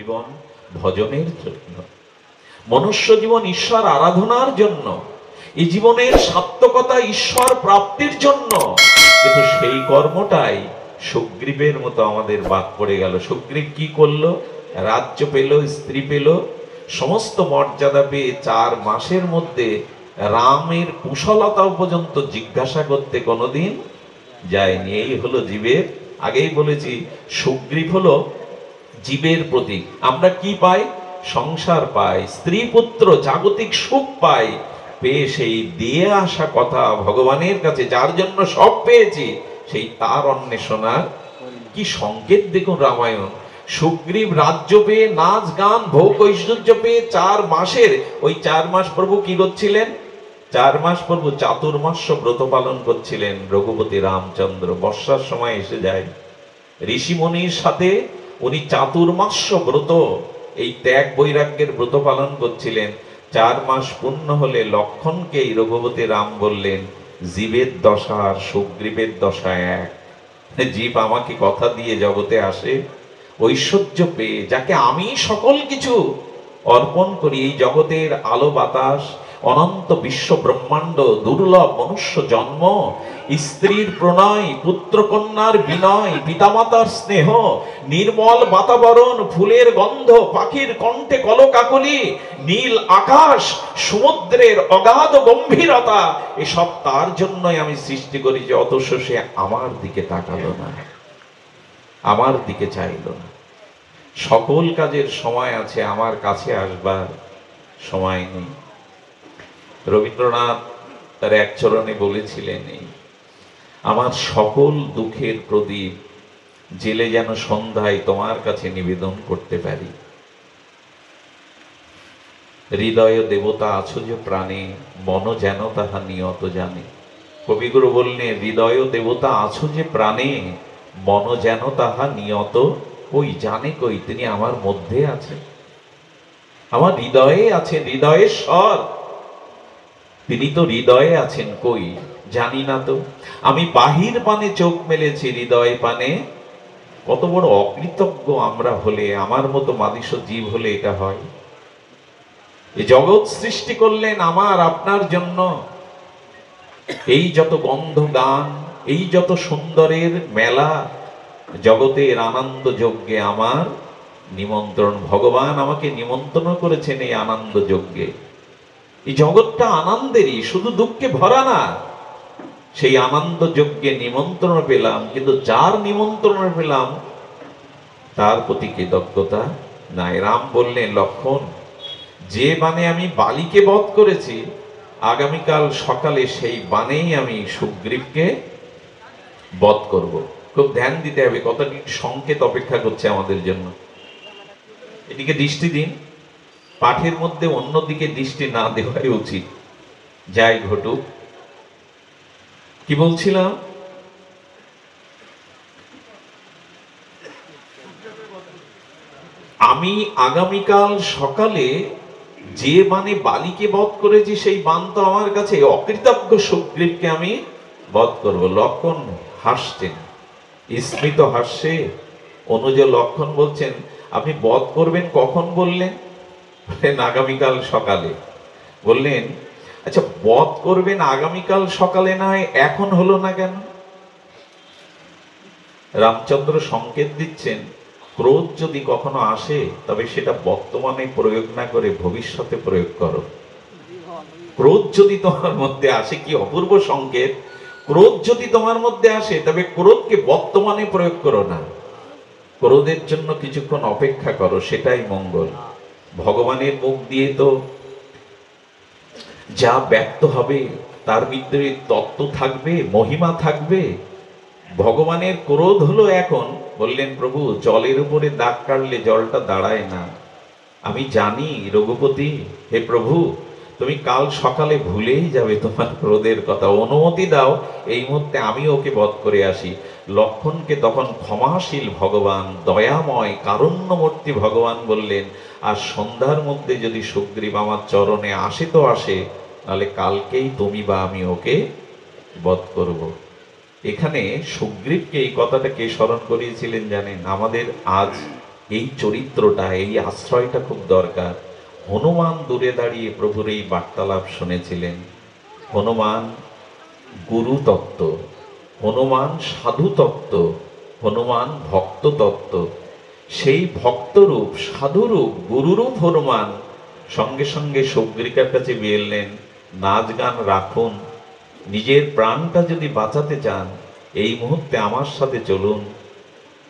জীবন ভজনের জন্য, মনুষ্য জীবন ঈশ্বর আরাধনার জন্য, এই জীবনের সার্থকতা ঈশ্বর প্রাপ্তির জন্য। কিন্তু সেই কর্মটাই সুগ্রীবের মতো আমাদের বাদ পড়ে গেল। সুগ্রীব কি করলো? রাজ্য পেল, স্ত্রী পেল, সমস্ত মর্যাদা পেয়ে 4 মাসের মধ্যে রামের কুশলতা পর্যন্ত জিজ্ঞাসা করতে কোনোদিন যায়নি। এই হলো জীবের, আগেই বলেছি সুগ্রীব হলো জীবের প্রতীক। আমরা কি পাই? সংসার পাই, স্ত্রী পুত্র, জাগতিক সুখ পাই, পেয়ে সেই দিয়ে আসা কথা ভগবানের কাছে, যার জন্য সব পেয়েছি, সেই তার অন্বেষণার কি সংকেত দেখুন রামায়ণ। সুগ্রীব রাজ্য পেয়ে, নাচ গান ভোগ ঐশ্বর্য পেয়ে 4 মাসের, ওই 4 মাস প্রভু কি করছিলেন? 4 মাস প্রভু চাতুর্মাস্য ব্রত পালন করছিলেন। রঘুপতি রামচন্দ্র বর্ষার সময় এসে যায়, ঋষিমুনির সাথে উনি চাতুর্মাস্য ব্রত, এই ত্যাগ বৈরাগ্যের ব্রত পালন করছিলেন। 4 মাস পূর্ণ হলে লক্ষণকে রঘুপতি রাম বললেন, জীবের দশা আর সুগ্রীবের দশা এক। জীব আমাকে কথা দিয়ে জগতে আসে, ঐশ্বর্য পেয়ে, যাকে আমি সকল কিছু অর্পণ করি, এই জগতের আলো বাতাস, অনন্ত বিশ্ব ব্রহ্মাণ্ড, দুর্লভ মনুষ্য জন্ম, স্ত্রীর প্রণয়, পুত্র কন্যার বিনয়, পিতামাতার স্নেহ, নির্মল বাতাবরণ, ফুলের গন্ধ, পাখির কণ্ঠে কলকাকলি, নীল আকাশ, সমুদ্রের অগাধ গম্ভীরতা, এসব তার জন্যই আমি সৃষ্টি করি। যে অথচ সে আমার দিকে তাকালো না, আমার দিকে চাইল না। সকল কাজের সময় আছে, আমার কাছে আসবার সময় নেই। রবীন্দ্রনাথ তার এক চরণে বলেছিলেন, আমার সকল দুঃখের প্রদীপ জেলে যেন সন্ধ্যায় তোমার কাছে নিবেদন করতে পারি। হৃদয় দেবতা আছো যে প্রাণে, মন যেন তাহা নিয়ত জানে। কবিগুরু বললেন, হৃদয় দেবতা আছো যে প্রাণে, মন যেন তাহা নিয়ত কই জানে কই। তিনি আমার মধ্যে আছেন, আমার হৃদয়ে আছেন, হৃদয়ের স্বর। তিনি তো হৃদয়ে আছেন কই জানি না তো। আমি বাহির পানে চোখ মেলেছি, হৃদয় পানে। কত বড় অকৃতজ্ঞ আমরা হলে, আমার মতো মানুষ জীব হলে এটা হয়। এই জগৎ সৃষ্টি করলেন আমার আপনার জন্য। এই যত গন্ধ গান, এই যত সুন্দরের মেলা, জগতের আনন্দ যজ্ঞে আমার নিমন্ত্রণ। ভগবান আমাকে নিমন্ত্রণ করেছেন এই আনন্দ যজ্ঞে। এই জগৎটা আনন্দেরই, শুধু দুঃখে ভরা না। সেই আনন্দ যজ্ঞে নিমন্ত্রণ পেলাম, কিন্তু যার নিমন্ত্রণ পেলাম তার প্রতি কৃতজ্ঞতা নাই। রাম বললেন, লক্ষণ, যে বানে আমি বালিকে বধ করেছি, আগামীকাল সকালে সেই বানেই আমি সুগ্রীবকে বধ করব। খুব ধ্যান দিতে হবে, কতটি সংকেত অপেক্ষা করছে আমাদের জন্য। এদিকে দৃষ্টি দিন, পাঠের মধ্যে অন্যদিকে দৃষ্টি না দেওয়াই উচিত, যাই ঘটুক। কি বলছিলাম? আমি আগামীকাল সকালে যে বানে বালিকে বধ করেছি, সেই বান তো আমার কাছে, অকৃতজ্ঞ সুগ্রীবকে আমি বধ করব। লক্ষণ হাসছেন, স্মিত হাস্যে অনুজ লক্ষণ বলছেন, আপনি বধ করবেন কখন বললেন? আগামীকাল সকালে। বললেন, আচ্ছা বধ করবেন আগামীকাল সকালে, না হয় এখন হলো না কেন? রামচন্দ্র সংকেত দিচ্ছেন, ক্রোধ যদি কখনো আসে, তবে সেটা বর্তমানে প্রয়োগ না করে ভবিষ্যতে প্রয়োগ করো। ক্রোধ যদি তোমার মধ্যে আসে, কি অপূর্ব সংকেত! ক্রোধ যদি তোমার মধ্যে আসে, তবে ক্রোধকে বর্তমানে প্রয়োগ করো না, ক্রোধের জন্য কিছুক্ষণ অপেক্ষা করো, সেটাই মঙ্গল। ভগবানের মুখ দিয়ে তো যা ব্যক্ত হবে তার ভিতরে তত্ত্ব থাকবে, মহিমা থাকবে। ভগবানের ক্রোধ হলো এখন, বললেন প্রভু জলের উপরে দাগ কাটলে জলটা দাঁড়ায় না। আমি জানি রঘুপতি, হে প্রভু, তুমি কাল সকালে ভুলেই যাবে তোমার ক্রোধের কথা, অনুমতি দাও এই মুহূর্তে আমি ওকে বধ করে আসি। লক্ষণকে তখন ক্ষমাশীল ভগবান, দয়াময় কারুণ্যমূর্তি ভগবান বললেন, আর সন্ধ্যার মধ্যে যদি সুগ্রীব আমার চরণে আসে তো আসে, তাহলে কালকেই তুমি বা আমি ওকে বধ করব। এখানে সুগ্রীবকে এই কথাটা কে স্মরণ করিয়েছিলেন জানেন? আমাদের আজ এই চরিত্রটা, এই আশ্রয়টা খুব দরকার। হনুমান দূরে দাঁড়িয়ে প্রভুর এই বার্তালাপ শুনেছিলেন। হনুমান গুরু তত্ত্ব, হনুমান সাধু তত্ত্ব, হনুমান ভক্ত তত্ত্ব। সেই ভক্তরূপ, সাধুরূপ, গুরুরূপ হনুমান সঙ্গে সঙ্গে সুগ্রীবের কাছে বললেন, নাচ গান রাখুন, নিজের প্রাণটা যদি বাঁচাতে চান এই মুহূর্তে আমার সাথে চলুন।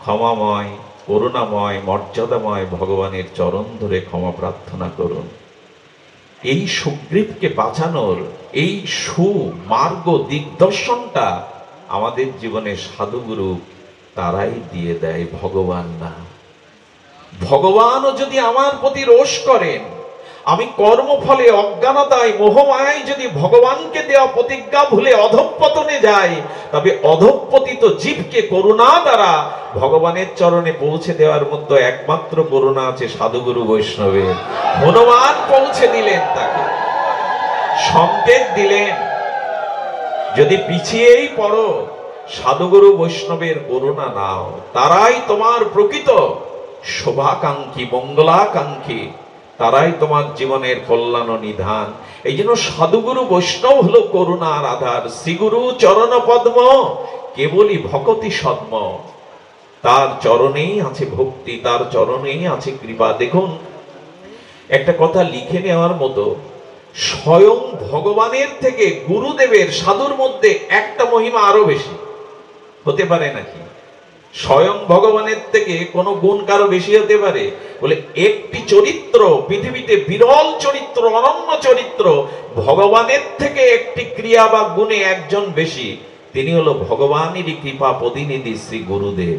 ক্ষমাময়, করুণাময়, মর্যাদাময় ভগবানের চরণ ধরে ক্ষমা প্রার্থনা করুন। এই সুগ্রীবকে বাঁচানোর এই সুমার্গ দিগদর্শনটা আমাদের জীবনে সাধুগুরু তারাই দিয়ে দেয়, ভগবান না। ভগবানও যদি আমার প্রতি রোষ করেন, আমি কর্মফলে, অজ্ঞানতায়, মোহমায় যদি ভগবানকে দেওয়া প্রতিজ্ঞা ভুলে অধঃপতনে যাই, তবে অধঃপতিত জীবকে করুণা দ্বারা ভগবানের চরণে পৌঁছে দেওয়ার মধ্যে একমাত্র করুণা আছে সাধুগুরু বৈষ্ণবের। হনুমান পৌঁছে দিলেন, তাকে সংকেত দিলেন, যদি পিছিয়েই পড়ো সাধুগুরু বৈষ্ণবের করুণা নাও, তারাই তোমার প্রকৃত শোভাকাঙ্ক্ষী, মঙ্গলাকাঙ্ক্ষী, তারাই তোমার জীবনের কল্যাণ নিধান। এই জন্য সাধুগুরু বৈষ্ণব হলো করুণার আধার। শ্রীগুরু চরণ পদ্ম কেবলই ভকতি সদ্ম, তার চরণেই আছে ভক্তি, তার চরণেই আছে কৃপা। দেখুন, একটা কথা লিখে নেওয়ার মতো, স্বয়ং ভগবানের থেকে গুরুদেবের, সাধুর মধ্যে একটা মহিমা আরো বেশি হতে পারে নাকি? স্বয়ং ভগবানের থেকে কোন গুণ কারো বেশি হতে পারে? বলে একটি চরিত্র, পৃথিবীতে বিরল চরিত্র, অনন্য চরিত্র, ভগবানের থেকে একটি ক্রিয়া বা গুণে একজন বেশি, তিনি হলো ভগবানেরই কৃপা প্রতিনিধি শ্রী গুরুদেব।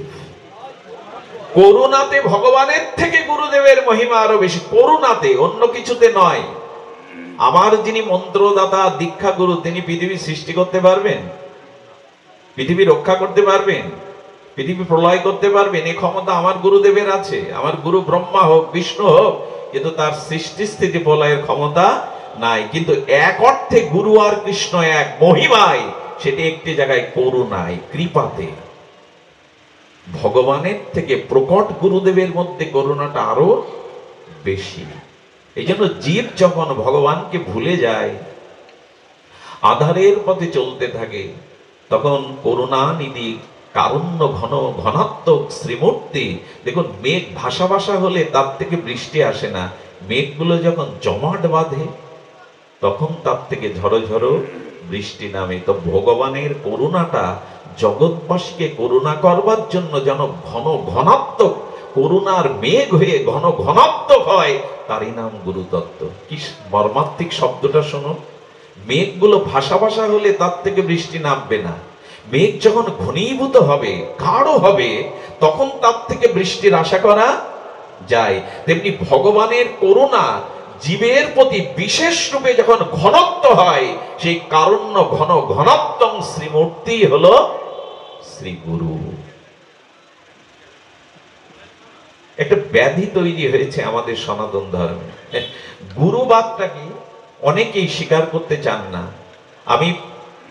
করুণাতে ভগবানের থেকে গুরুদেবের মহিমা আরো বেশি, করুণাতে, অন্য কিছুতে নয়। আমার যিনি মন্ত্রদাতা, দীক্ষা গুরু, তিনি পৃথিবী সৃষ্টি করতে পারবেন? পৃথিবী রক্ষা করতে পারবেন? পৃথিবী প্রলয় করতে পারবেন? এই ক্ষমতা আমার গুরুদেবের আছে। আমার গুরু ব্রহ্মা হোক, বিষ্ণু হোক, কিন্তু তার সৃষ্টি স্থিতি প্রলয়ের ক্ষমতা নাই। কিন্তু এক অর্থে গুরু আর কৃষ্ণ এক, মহিমায় সেটি একটি জায়গায়, করুণায়, কৃপাতে। ভগবানের থেকে প্রকট গুরুদেবের মধ্যে করুণাটা আরো বেশি। এই জন্য জীব যখন ভগবানকে ভুলে যায়, আধারের পথে চলতে থাকে, তখন করুণানিধি, কারুণ্য ঘন, ঘনাত্মক শ্রীমূর্তি, দেখুন মেঘ ভাসা ভাসা হলে তার থেকে বৃষ্টি আসে না, মেঘগুলো যখন জমাট বাঁধে তখন তার থেকে ঝড়ো ঝড়ো বৃষ্টি নামে। তো ভগবানের করুণাটা জগৎবাসীকে করুণা করবার জন্য যেন ঘন ঘনাত্মক করুণার মেঘ হয়ে ঘন ঘনাত্মক হয়, তারই নাম গুরুতত্ত্ব। কি মর্মাত্মিক শব্দটা শোনো। মেঘগুলো ভাসা ভাসা হলে তার থেকে বৃষ্টি নামবে না, মেঘ যখন ঘনীভূত হবে, গাঢ় হবে, তখন তার থেকে বৃষ্টির আশা করা যায়। তেমনি ভগবানের করুণা জীবের প্রতি বিশেষ রূপে যখন ঘনত্ব হয়, সেই কারুণ্য ঘন ঘনত্বং শ্রীমূর্তি হলো শ্রী গুরু। একটা ব্যাধি তৈরি হয়েছে আমাদের সনাতন ধর্মে, গুরুবাদটা কি অনেকেই স্বীকার করতে চান না। আমি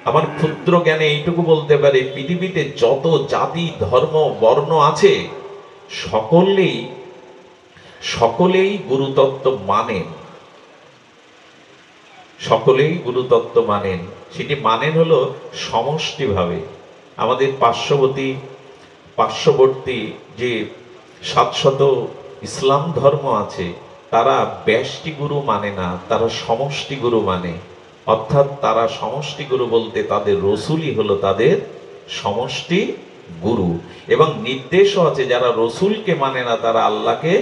আমার ক্ষুদ্র জ্ঞানে এইটুকু বলতে পারি, পৃথিবীতে যত জাতি, ধর্ম, বর্ণ আছে, সকলেই গুরুতত্ত্ব মানেন, সকলেই গুরুতত্ত্ব মানেন। সেটি মানেন হলো সমষ্টিভাবে। আমাদের পার্শ্ববর্তী যে 700 ইসলাম ধর্ম আছে, তারা ব্যষ্টি গুরু মানে না, তারা সমষ্টি গুরু মানে। অর্থাৎ তারা সমষ্টি গুরু বলতে তাদের রসুলই হলো তাদের সমষ্টি গুরু। এবং নির্দেশও আছে, যারা রসুলকে মানে না তারা আল্লাহকে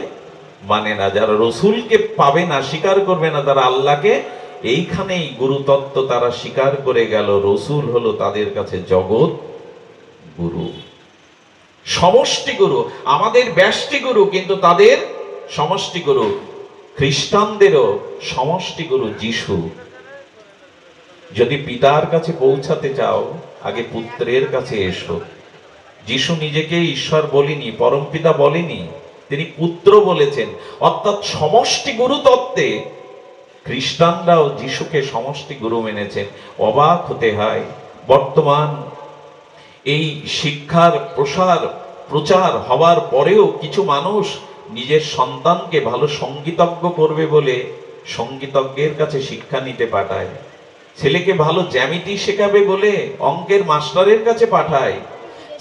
মানে না, যারা রসুলকে পাবে না, স্বীকার করবে না, তারা আল্লাহকে। এইখানেই গুরুতত্ত্ব তারা স্বীকার করে গেল, রসুল হলো তাদের কাছে জগৎ গুরু, সমষ্টি গুরু। আমাদের ব্যষ্টি গুরু, কিন্তু তাদের সমষ্টি গুরু। খ্রিস্টানদেরও সমষ্টি গুরু যিশু। যদি পিতার কাছে পৌঁছাতে চাও, আগে পুত্রের কাছে এসো। যিশু নিজেকে ঈশ্বর বলেনি, পরমপিতা বলেনি, তিনি পুত্র বলেছেন। অর্থাৎ সমষ্টি গুরু তত্ত্বে খ্রিস্টানরাও যিশুকে সমষ্টি গুরু মেনেছেন। অবাক হতে হয়, বর্তমান এই শিক্ষার প্রচার হবার পরেও কিছু মানুষ নিজের সন্তানকে ভালো সঙ্গীতজ্ঞ করবে বলে সঙ্গীতজ্ঞের কাছে শিক্ষা নিতে পাঠায়, ছেলেকে ভালো জ্যামিতি শেখাবে বলে অঙ্কের মাস্টারের কাছে পাঠায়,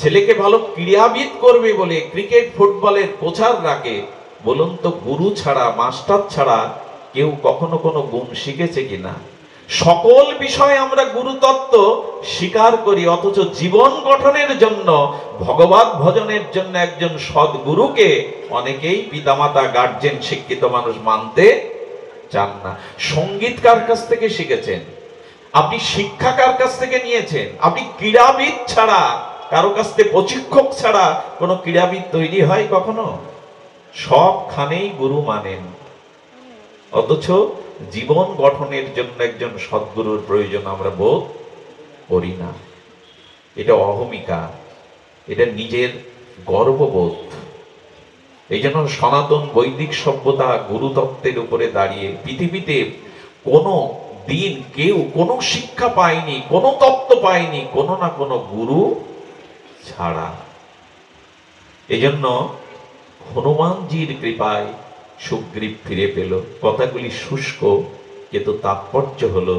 ছেলেকে ভালো ক্রীড়াবিদ করবে বলে ক্রিকেট ফুটবলের কোচার রাখে। বলুন তো, গুরু ছাড়া, মাস্টার ছাড়া কেউ কখনো কোনো গুণ শিখেছে কিনা? সকল বিষয়ে আমরা গুরুতত্ত্ব স্বীকার করি, অথচ জীবন গঠনের জন্য, ভগবত ভজনের জন্য একজন সদ্গুরুকে অনেকেই পিতামাতা, গার্জেন, শিক্ষিত মানুষ মানতে চান না। সঙ্গীত কার কাছ থেকে শিখেছেন? আপনি শিক্ষা কার কাছ থেকে নিয়েছেন? আপনি ক্রীড়াবিদ ছাড়া, কারো কাছ থেকে প্রশিক্ষক ছাড়া কোনো ক্রীড়াবিদ তৈরি হয় কখনো? সবখানেই গুরু মানেন, অথচ জীবন গঠনের জন্য একজন সদ্গুরুর প্রয়োজন আমরা বোধ করি না। এটা অহমিকা, এটা নিজের গর্ববোধ। এই জন্য সনাতন বৈদিক সভ্যতা গুরুতত্ত্বের উপরে দাঁড়িয়ে, পৃথিবীতে কোনো দিন কেউ কোনো শিক্ষা পায়নি, কোনো তত্ত্ব পায়নি কোনো না কোনো গুরু ছাড়া। এই জন্য হনুমানজির কৃপায় সুগ্রীব ফিরে পেল। কথাগুলি শুষ্ক, কিন্তু তাৎপর্য হলো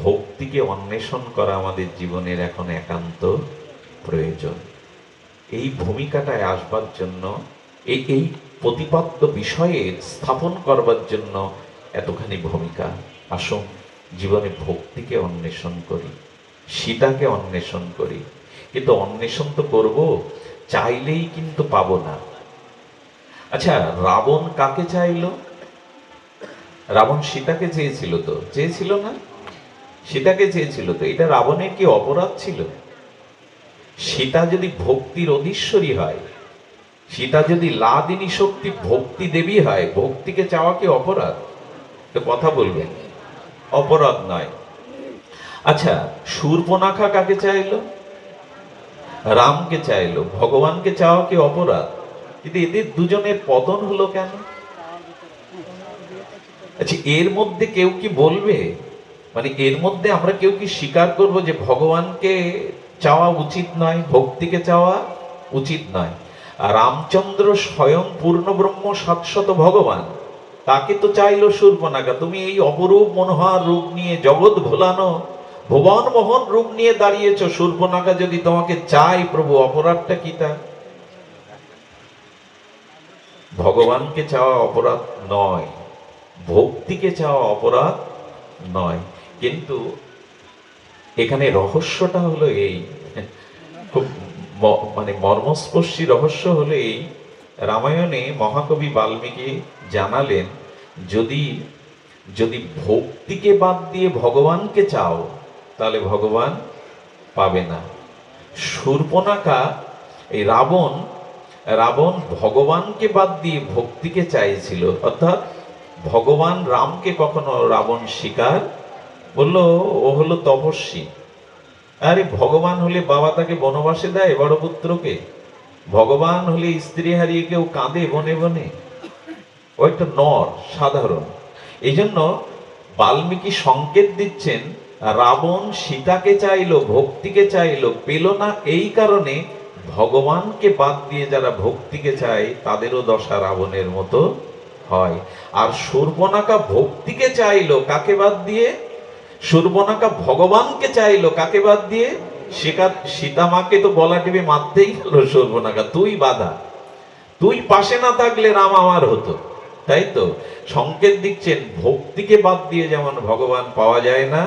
ভক্তিকে অন্বেষণ করা আমাদের জীবনের এখন একান্ত প্রয়োজন। এই ভূমিকাটায় আসবার জন্য, এই প্রতিপাদ্য বিষয়ে স্থাপন করবার জন্য এতখানি ভূমিকা। আসুন জীবনে ভক্তিকে অন্বেষণ করি, সীতাকে অন্বেষণ করি। কিন্তু অন্বেষণ তো করব, চাইলেই কিন্তু পাবো না। আচ্ছা, রাবণ কাকে চাইল? রাবণ সীতাকে চেয়েছিল তো? চেয়েছিল না? সীতাকে চেয়েছিল তো। এটা রাবণের কি অপরাধ ছিল? সীতা যদি ভক্তির অধীশ্বরী হয়, সীতা যদি লাদিনী শক্তি ভক্তি দেবী হয়, ভক্তিকে চাওয়া কি অপরাধ? তো কথা বলবেন, অপরাধ নয়। আচ্ছা, শূর্পণখা কাকে চাইলো? রামকে চাইলো। ভগবানকে চাওয়া কি অপরাধ? কিন্তু এদের দুজনের পতন হলো কেন? আচ্ছা, এর মধ্যে কেউ কি বলবে, মানে এর মধ্যে আমরা কেউ কি স্বীকার করব যে ভগবানকে চাওয়া উচিত নয়, ভক্তিকে চাওয়া উচিত নয়? আর রামচন্দ্র স্বয়ং পূর্ণ ব্রহ্ম শাশ্বত ভগবান, তাকে তো চাইলো শূর্পণখা। তুমি এই অপরূপ মনোহর রূপ নিয়ে, জগৎ ভোলানো ভুবন মোহন রূপ নিয়ে দাঁড়িয়েছ, শূর্পণখা যদি তোমাকে চাই প্রভু, অপরাধটা কি? তা ভগবানকে চাওয়া অপরাধ নয়, ভক্তিকে চাওয়া অপরাধ নয়। কিন্তু এখানে রহস্যটা হলো এই, খুব মানে মর্মস্পর্শী রহস্য হলো এই, রামায়ণে মহাকবি বাল্মীকি জানালেন, যদি যদি ভক্তিকে বাদ দিয়ে ভগবানকে চাও তাহলে ভগবান পাবে না। শূর্পণখা, এই রাবণ ভগবানকে বাদ দিয়ে ভক্তিকে চাইছিল, অর্থাৎ ভগবান রামকে কখনো রাবণ স্বীকার বলল, ও হলো তপস্বী। আরে ভগবান হলে বাবা তাকে বনবাসে দেয়, বড় পুত্রকে? ভগবান হলে স্ত্রী হারিয়ে কেউ কাঁদে বনে বনে? ও একটা নর, সাধারণ। এই জন্য বাল্মীকি সংকেত দিচ্ছেন, রাবণ সীতাকে চাইলো, ভক্তিকে চাইলো, পেল না। এই কারণে ভগবানকে বাদ দিয়ে যারা ভক্তিকে চায় তাদেরও দশা রাবণের মতো হয়। আর শূর্পণখা ভক্তিকে চাইলো, কাকে বাদ দিয়ে? শূর্পণখা ভগবানকে চাইলো, কাকে বাদ দিয়ে? সীতা মাকে তো গলা টিপে মারতেই গেল শূর্পণখা, তুই বাধা, তুই পাশে না থাকলে রাম আমার হতো। তাই তো সংকেত দিচ্ছেন, ভক্তিকে বাদ দিয়ে যেমন ভগবান পাওয়া যায় না,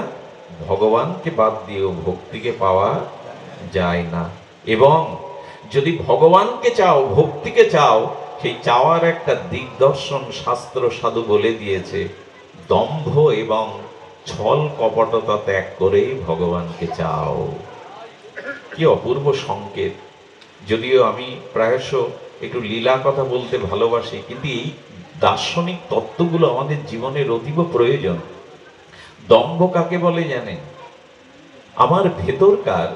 ভগবানকে বাদ দিয়েও ভক্তিকে পাওয়া যায় না। এবং যদি ভগবানকে চাও, ভক্তিকে চাও, সেই চাওয়ার একটা দিগদর্শন শাস্ত্র সাধু বলে দিয়েছে, দম্ভ এবং ছল কপটতা ত্যাগ করে ভগবানকে চাও। কি অপূর্ব সংকেত! যদিও আমি প্রায়শ একটু লীলা কথা বলতে ভালোবাসি, কিন্তু এই দার্শনিক তত্ত্বগুলো আমাদের জীবনের অতীব প্রয়োজন। দম্ভ কাকে বলে জানেন? আমার ভেতরকার,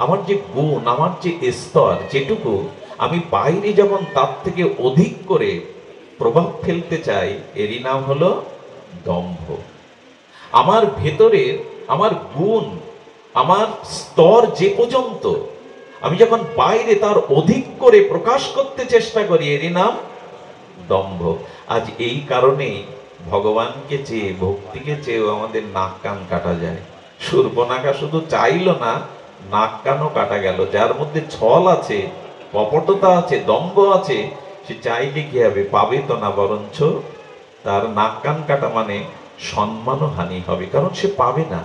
আমার যে গুণ, আমার যে স্তর, যেটুকু আমি বাইরে যেমন তার থেকে অধিক করে প্রভাব ফেলতে চাই, এরই নাম হলো দম্ভ। আমার ভেতরের আমার গুণ, আমার স্তর যে পর্যন্ত, আমি যখন বাইরে তার অধিক করে প্রকাশ করতে চেষ্টা করি, এরই নাম দম্ভ। আজ এই কারণেই ভগবানকে চেয়ে, ভক্তিকে চেয়েও আমাদের নাক কান কাটা যায়। শূর্পণখা শুধু চাইলো না, নাক কানও কাটা গেল। যার মধ্যে ছল আছে, কপটতা আছে, দম্ভ আছে, সে চাইলে কি হবে? পাবে তো না, বরঞ্চ তার নাক কান কাটা মানে সম্মানও হানি হবে, কারণ সে পাবে না,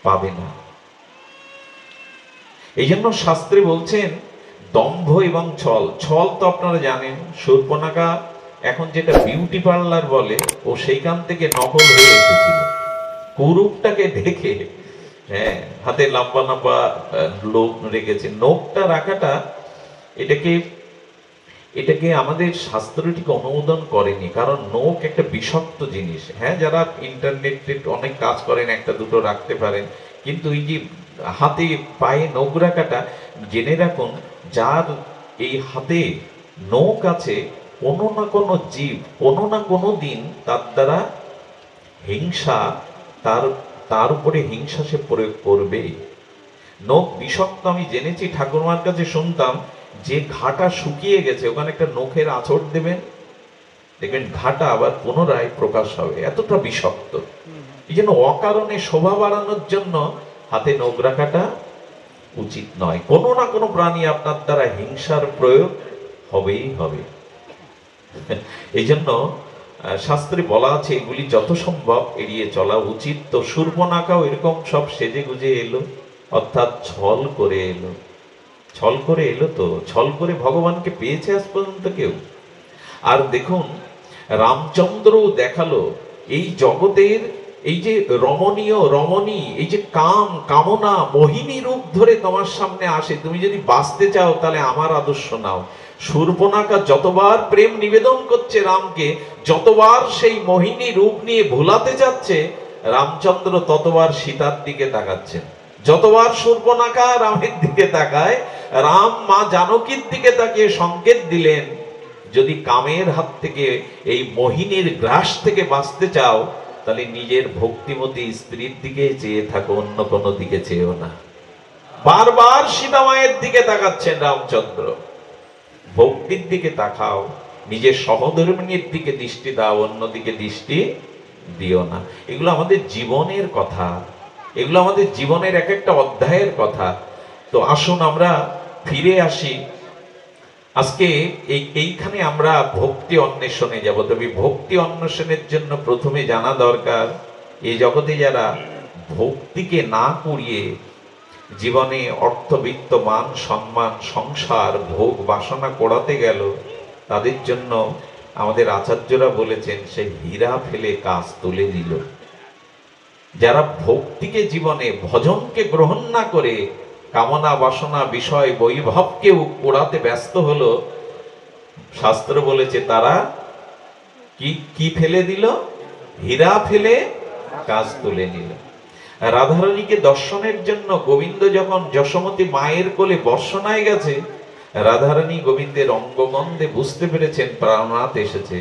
পাবে না। এই জন্য শাস্ত্রে বলছেন দম্ভ এবং ছল। ছল তো আপনারা জানেন, শূর্পণখা এখন যেটা বিউটি পার্লার বলে, ও সেইখান থেকে নকল হয়ে এসেছিল। কুরূপটাকে দেখে, হ্যাঁ, হাতে লম্বা লম্বা লোক রেখেছে, নোকটা রাখাটা, এটাকে এটাকে আমাদের শাস্ত্রটিকে অনুমোদন করেনি, কারণ নোক একটা বিষাক্ত জিনিস। হ্যাঁ, যারা ইন্টারনেটে অনেক কাজ করেন একটা দুটো রাখতে পারেন, কিন্তু এই যে হাতে পায়ে নখ রাখাটা, জেনে রাখুন, যার এই হাতে নখ আছে, কোনো না কোনো জীব কোনো না কোনো দিন তার দ্বারা হিংসা, তার তার উপরে হিংসা সে প্রয়োগ করবেই। নখ বিষাক্ত আমি জেনেছি, ঠাকুরমার কাছে শুনতাম, যে ঘাটা শুকিয়ে গেছে ওখানে একটা নখের আঁচড় দেবেন, দেখবেন ঘাটা আবার পুনরায় প্রকাশ হবে, এতটা বিষাক্ত। এই জন্য অকারণে শোভা বাড়ানোর জন্য হাতে নখ রাখাটা উচিত নয়। কোনো না কোনো প্রাণী আপনার দ্বারা হিংসার প্রয়োগ হবেই হবে। এই জন্য শাস্ত্রে বলা আছে এগুলি যত সম্ভব এড়িয়ে চলা উচিত। তো শূর্পণখাও এরকম সব সেজে গুজে এলো, অর্থাৎ ছল করে এলো। ছল করে এলো, তো ছল করে ভগবানকে পেয়েছে আজ পর্যন্ত কেউ? আর দেখুন, রামচন্দ্রও দেখালো এই জগতের এই যে রমণীয় রমণী, এই যে কাম কামনা মোহিনী রূপ ধরে তোমার সামনে আসে, তুমি যদি বাঁচতে চাও তাহলে আমার আদর্শ নাও। শূর্পণখা যতবার প্রেম নিবেদন করছে রামকে, যতবার সেই মোহিনী রূপ নিয়ে ভোলাতে যাচ্ছে, রামচন্দ্র ততবার সীতার দিকে তাকাচ্ছেন। যতবার শূর্পণখা রামের দিকে তাকায়, রাম মা জানকীর দিকে তাকিয়ে সংকেত দিলেন, যদি কামের হাত থেকে, এই মোহিনীর গ্রাস থেকে বাঁচতে চাও, তাহলে নিজের ভক্তিমতী স্ত্রীর দিকে চেয়ে থাকো, অন্য কোনো দিকে চেয়েও না। বারবার সীতা মায়ের দিকে তাকাচ্ছেন রামচন্দ্র। ভক্তির দিকে তাকাও, নিজের সহধর্মিনীর দিকে দৃষ্টি দাও, অন্যদিকে দৃষ্টি দিও না। এগুলো আমাদের জীবনের কথা, এগুলো আমাদের জীবনের এক একটা অধ্যায়ের কথা। তো আসুন আমরা ফিরে আসি। আজকে এইখানে আমরা ভক্তি অন্বেষণে যাব। তবে ভক্তি অন্বেষণের জন্য প্রথমে জানা দরকার, এই জগতে যারা ভক্তিকে না করিয়ে জীবনে অর্থবিত্ত মান সম্মান সংসার ভোগ বাসনা করাতে গেল, তাদের জন্য আমাদের আচার্যরা বলেছেন সে হীরা ফেলে কাজ তুলে দিল। যারা ভক্তিকে জীবনে, ভজনকে গ্রহণ না করে কামনা বাসনা বিষয় বৈভবকে পোড়াতে ব্যস্ত হলো, শাস্ত্র বলেছে তারা কি কি ফেলে দিল? হীরা ফেলে কাজ তুলে নিল। রাধারানীকে দর্শনের জন্য গোবিন্দ যখন যশোমতী মায়ের কোলে বর্ষণায় গেছে, রাধারানী গোবিন্দের অঙ্গগন্ধে বুঝতে পেরেছেন প্রাণনাথ এসেছে।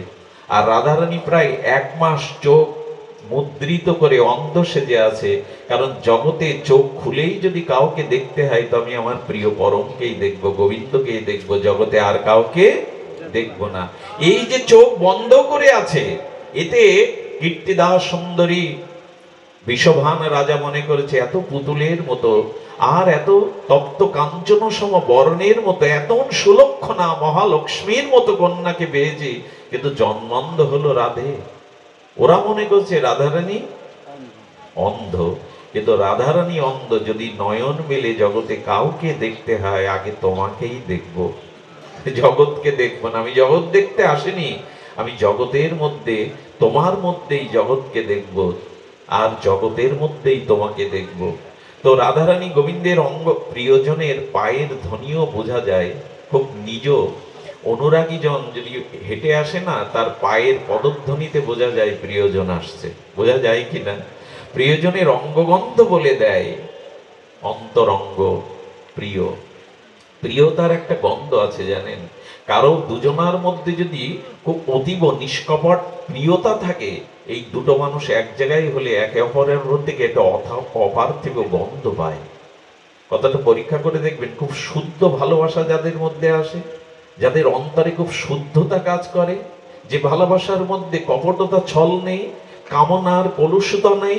আর রাধারানী প্রায় 1 মাস চোখ মুদ্রিত করে অন্ধ সেজে আছে, কারণ জগতে চোখ খুলেই যদি কাউকে দেখতে হয় তো আমি আমার প্রিয় পরমকেই দেখব, গোবিন্দকেই দেখব, জগতে আর কাউকে দেখব না। এই যে চোখ বন্ধ করে আছে, এতে কীর্তিদা সুন্দরী বিষভান রাজা মনে করেছে এত পুতুলের মতো আর এত তপ্ত কাঞ্চন সম বর্ণের মতো এত সুলক্ষণা মহালক্ষ্মীর মতো কন্যাকে পেয়েছি, কিন্তু জন্মান্ধ হলো রাধে। ওরা মনে করছে রাধারানী অন্ধ, কিন্তু রাধারানী অন্ধ। যদি নয়ন মেলে জগতে কাউকে দেখতে হয়, আগে তোমাকেই দেখব, জগৎকে দেখব না। আমি জগৎ দেখতে আসিনি, আমি জগতের মধ্যে, তোমার মধ্যেই জগৎকে দেখব, আর জগতের মধ্যেই তোমাকে দেখব। তো রাধারানী গোবিন্দের অঙ্গ, প্রিয়জনের পায়ের ধ্বনিও বোঝা যায়। খুব নিজ অনুরাগী জন যদি হেঁটে আসে না, তার পায়ের পদধ্বনিতে বোঝা যায় প্রিয়জন আসছে। বোঝা যায় কিনা? প্রিয়জনের অঙ্গগন্ধ বলে দেয় অন্তরঙ্গ প্রিয়। প্রিয়তার একটা গন্ধ আছে জানেন। কারো দুজনার মধ্যে যদি খুব অতীব নিষ্কপট প্রিয়তা থাকে, এই দুটো মানুষ এক জায়গায় হলে একে অপরের থেকে একটা অপার্থিব গন্ধ পায়। কথাটা পরীক্ষা করে দেখবেন, খুব শুদ্ধ ভালোবাসা যাদের মধ্যে আসে, যাদের অন্তরে খুব শুদ্ধতা কাজ করে, যে ভালোবাসার মধ্যে কপটতা ছল নেই, কামনার কলুষতা নেই,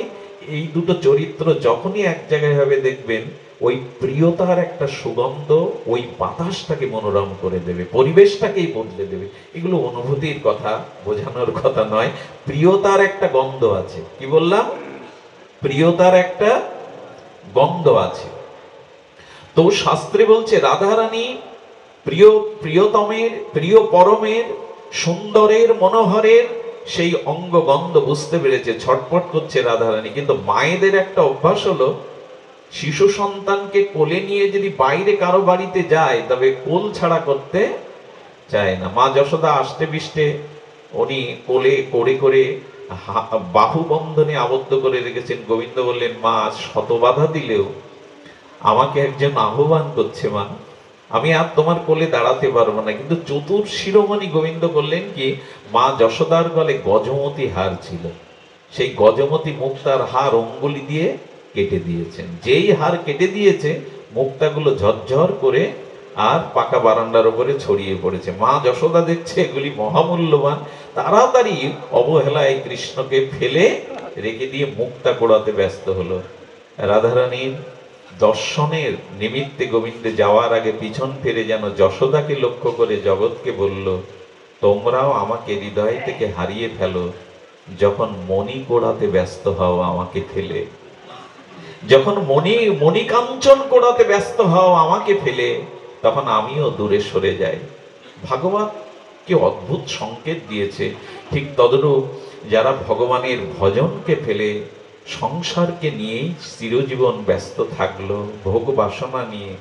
এই দুটো চরিত্র যখনই এক জায়গায় হবে দেখবেন ওই প্রিয়তার একটা সুগন্ধ ওই বাতাসটাকে মনোরম করে দেবে, পরিবেশটাকেই বদলে দেবে। এগুলো অনুভূতির কথা, বোঝানোর কথা নয়। প্রিয়তার একটা গন্ধ আছে, কি বললাম? প্রিয়তার একটা গন্ধ আছে। তো শাস্ত্রে বলছে রাধারানী প্রিয়তমের, প্রিয় পরমের, সুন্দরের, মনোহরের সেই অঙ্গ গন্ধ বুঝতে পেরেছে, ছটফট করছে রাধারানী। কিন্তু মায়েদের একটা অভ্যাস হলো, শিশু সন্তানকে কোলে নিয়ে যদি বাইরে কারো বাড়িতে যায় তবে কোল ছাড়া করতে চায় না। মা যশোদা আষ্টে বিষ্টে উনি কোলে করে করে বাহু বন্ধনে আবদ্ধ করে রেখেছেন। গোবিন্দ বললেন, মা শত বাধা দিলেও আমাকে একজন আহ্বান করছে, মা আমি আর তোমার কোলে দাঁড়াতে পারবো না। কিন্তু চতুর শিরোমণি গোবিন্দ করলেন কি, মা যশোদার গলে গজমতি হার ছিল, সেই গজমতি মুক্তার হার অঙ্গুলি দিয়ে কেটে দিয়েছেন। যেই হার কেটে দিয়েছে মুক্তাগুলো ঝরঝর করে আর পাকা বারান্দার উপরে ছড়িয়ে পড়েছে। মা যশোদা দেখছে এগুলি মহামূল্যবান, তাড়াতাড়ি অবহেলায় কৃষ্ণকে ফেলে রেখে দিয়ে মুক্তা কোড়াতে ব্যস্ত হলো। রাধারানীর দর্শনের নিমিত্তে গোবিন্দে যাওয়ার আগে পিছন ফিরে যেন যশোদাকে লক্ষ্য করে জগৎকে বলল, তোমরাও আমাকে হৃদয় থেকে হারিয়ে ফেলো যখন মণি কোড়াতে ব্যস্ত হও আমাকে ফেলে, যখন মণিকাঞ্চন কোড়াতে ব্যস্ত হও আমাকে ফেলে, তখন আমিও দূরে সরে যাই। ভাগবত কি অদ্ভুত সংকেত দিয়েছে। ঠিক তদরূপ যারা ভগবানের ভজনকে ফেলে সংসারকে নিয়েই চিরজীবন ব্যস্ত থাকলো, ভোগ বাসনা নিয়ে,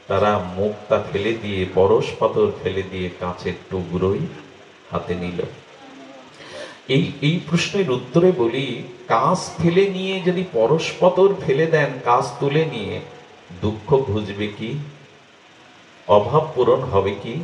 তারা মুক্তা ফেলে দিয়ে, পরশ পাথর ফেলে দিয়ে কাঁচের টুকরোই হাতে নিল। এই প্রশ্নের উত্তরে বলি, কাঁচ ফেলে নিয়ে যদি পরশ পাথর ফেলে দেন, কাঁচ তুলে নিয়ে, দুঃখ ঘুচবে কি? অভাব পূরণ হবে কি?